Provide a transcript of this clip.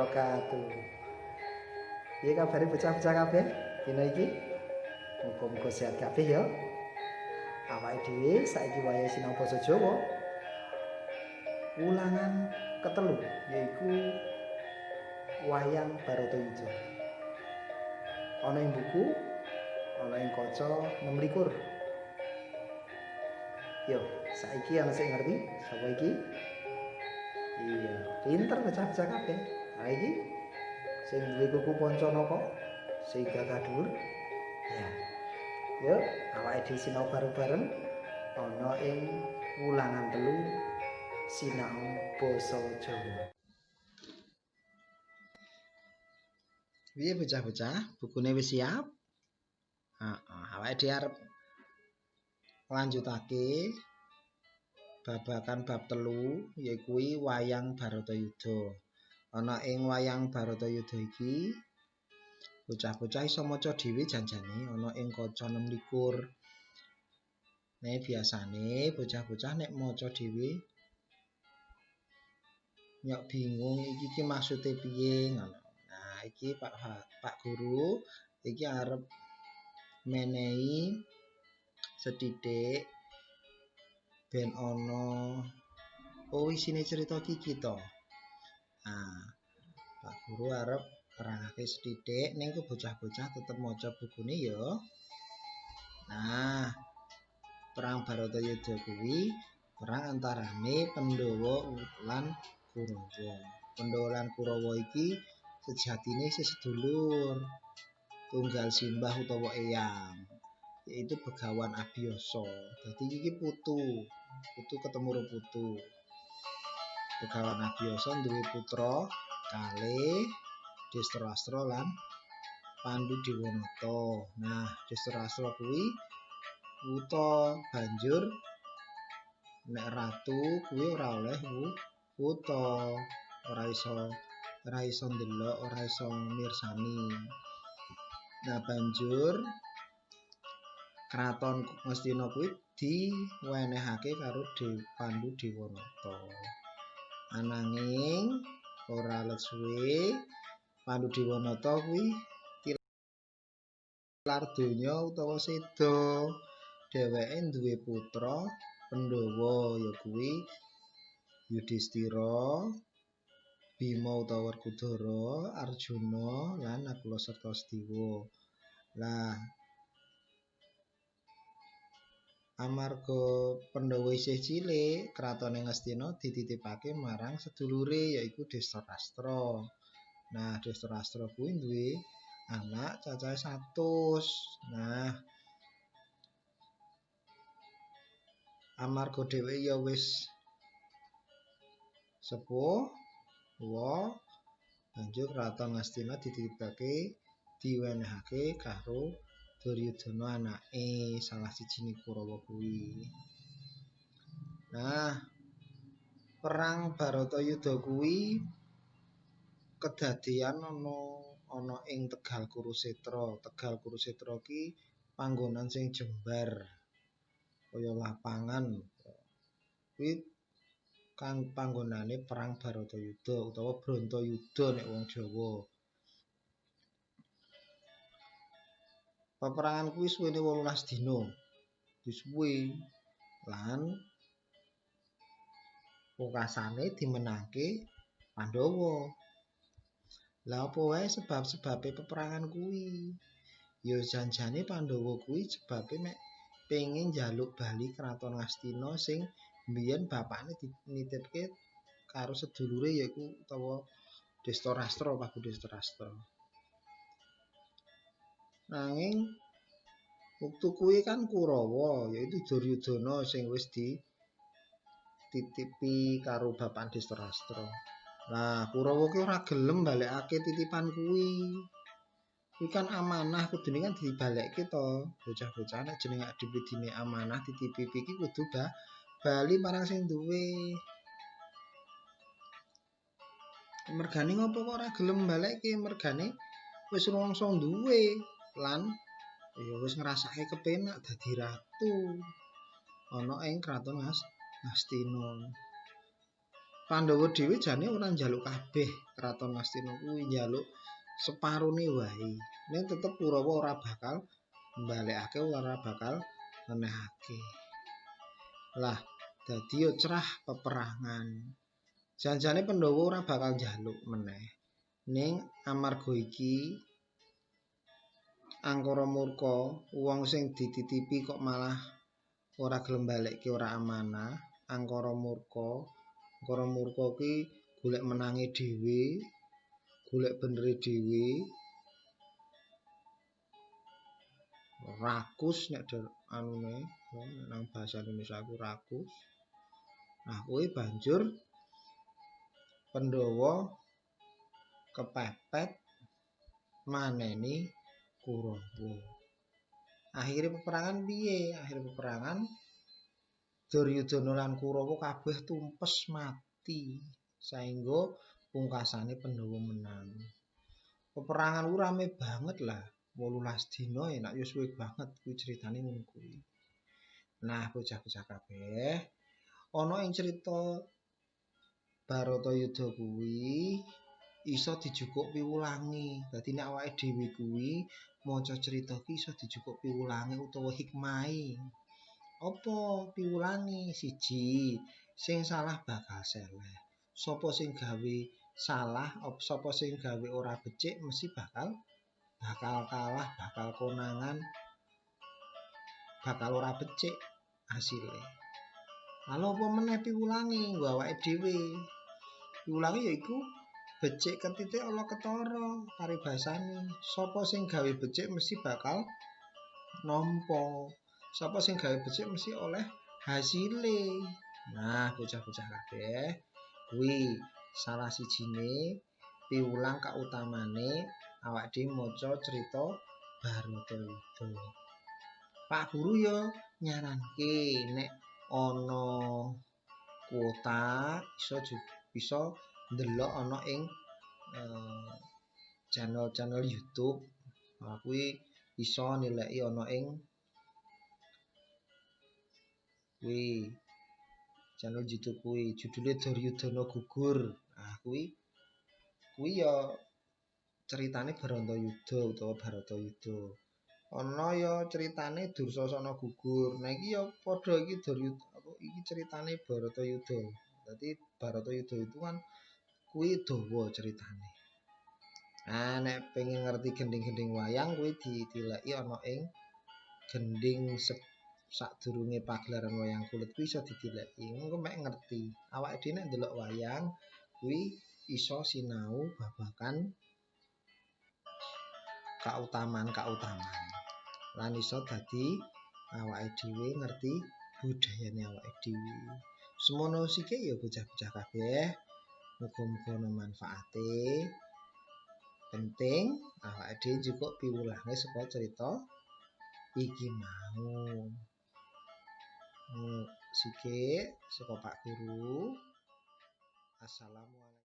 wabarakatuh. Piye kabare bocah-bocah kabeh dina iki? Muga-muga sehat kabeh ya. Awake dhewe saiki wayahe sinau basa Jawa. Ulangan ketelu yaiku wayang Bharatayuda. Ana ing buku, ana ing kaca 26. Yo, saiki ana sing ngerti sapa iki? Iya, pinter bocah-bocah kabeh. Ha iki sing duwe kuku Pancanaka, sing gagah dhuwur. Ya. Yo, awake dhewe sinau bareng-bareng ana ing ulangan 3 sinau basa Jawa. Piye bocah-bocah, bukune wis siap? Heeh, awake dhewe arep lanjutake babagan bab 3 yaiku wayang Bharatayuda. Ana ing wayang Bharatayuda iki bocah-bocah iso maca dhewe janjane ana ing kaca 26. Nek biasane bocah-bocah nek maca dhewe nyok bingung iki maksude piye ngono. Nah, iki Pak Guru iki arep menehi sethithik ben ana isine cerita iki to. Nah, Pak Guru arep nerangake sethithik ning bocah-bocah tetep maca bukune ya. Nah, perang Bharatayuda kuwi perang antarane Pandhawa lan Kurawa. Pandhawa lan Kurawa iki sejatine sedulur, tunggal simbah utawa eyang, yaitu Begawan Abiyasa. Dadi iki putu ketemu karo putu. Begawan Abiyasa duwe putra kalih Drestarastra lan Pandhudewanata. Nah, Drestarastra kuwi wuta banjur nek ratu kuwi ora oleh wuta, ora iso ndelok, ora iso mirsani. Nah, banjur kraton Ngastina kuwi diwenehake karo Pandhudewanata. Ananging ora let suwe Pandhudewanata kuwi tilar donya utawa seda. Dheweke duwe putra Pandhawa yakuwi Yudhistira, Bima utawa Werkudara, Arjuna lan Nakula serta Sediwa. Lah amarga Pandhawa isih cilik, kratone Ngastina dititipake marang sedulure yaiku Drestarastra. Nah, Drestarastra kuwi duwe anak cacahe 100. Nah, amarga dheweke ya wis sepuh, banjur kraton Ngastina dititipake diwenehake karo Duryudana anake salah sijine Kurawa kuwi. Nah, perang Bharatayuda kuwi kedadean ana ing Tegal Kurusetra. Tegal Kurusetra ki panggonan sing jembar kaya lapangan. Kuwi kan panggonane perang Bharatayuda utawa Brantayuda nek wong Jawa. Peperangan kuwi suwene 18 dina. Disuwe lan pungkasane dimenangke Pandhawa. Lah apa wae sebab-sebabe peperangan kuwi? Ya janjane Pandhawa kuwi sebabe mek pengin njaluk bali kraton Ngastina sing mbiyen bapakne dititipke karo sedulure yaiku utawa Drestarastra, Prabu Drestarastra. Nanging wektu kuwi kan Kurawa yaitu Duryudana sing wis dititipi karo bapak Drestarastra. Lah Kurawa ki ora gelem balekake titipan kuwi. Kuwi kan amanah kudune kan dibalekke to. Bocah-bocah nek jenenge dipidine amanah ditipi iki kudu bali marang sing duwe. Mergane ngopo kok ora gelem balekke? Mergane wis rumangsa duwe lan ya wis ngrasake kepenak dadi ratu ana ing kraton Ngastina. Pandhawa dhewe jane ora njaluk kabeh kraton Astina kuwi, njaluk separone wae. Ning tetep Kurawa ora bakal mbalekake, ora bakal menehake. Lah, dadi yo cerah peperangan. Janjane Pandhawa ora bakal njaluk meneh. Ning amarga iki Angkara murka, wong sing dititipi kok malah ora gelem balekke, ora amanah. Angkara murka kuwi golek menange dhewe, golek benere dhewe. Rakus nek anune, nang basa Indonesia aku rakus. Nah, kuwi banjur Pandhawa kepepet maneni Kurawa. Akhire peperangan piye? Akhire peperangan Duryudana lan Kurawa kabeh tumpes mati. Saengga pungkasane Pandhawa menang. Peperangan ku rame banget lah. 18 dina enak ya suwe banget kuwi critane ngono kuwi. Nah, bocah-bocah kabeh, ana ing crita Baratayuda kuwi iso dijukuk piwulangi. Dadi nek awake dhewe kuwi maca crita ki iso dijukuk piwulangi utawa hikmahe. Apa piwulangi? Siji, sing salah bakal seleh. Sapa sing gawe salah, sapa sing gawe ora becik mesti bakal kalah, bakal konangan, bakal ora becik hasile. Lalu apa meneh piwulangi nggo awake dhewe? Piwulangi yaiku becik ketitik ala ketara paribasane. Sapa sing gawe becik mesti bakal nampa. Sapa sing gawe becik mesti oleh hasile. Nah, bocah-bocah kabeh, kuwi salah sijine piwulang kautamane awake dhewe maca crita Baratayuda. Pak Guru ya nyaranke nek ana kuota iso ndelok ana ing channel YouTube. Nah, kuwi iso nileki ana ing kuwi channel YouTube kuwi judule Duryudana Gugur. Nah, kuwi ya ceritane Bratayuda utawa Baratayuda. Ana ya ceritane Dursasana gugur. Nah, iki ya padha iki iki ceritane Baratayuda. Dadi Baratayuda itu kan kuwi dawa ceritane. Nah, nek pengen ngerti gending-gending wayang kuwi ditileki ana ing gending sadurunge pagelaran wayang kulit kuwi iso ditileki. Engko mek ngerti. Awake dhewe nek ndelok wayang kuwi iso sinau babagan kautamaan. Lan iso dadi awake dhewe ngerti budayane awake dhewe. Semono sithik ya bocah-bocah kabeh. Muga-muga ana manfaate. Penting awake dhewe njupuk piwulange saka crita iki mau. Sithik saka Pak Guru. Assalamualaikum.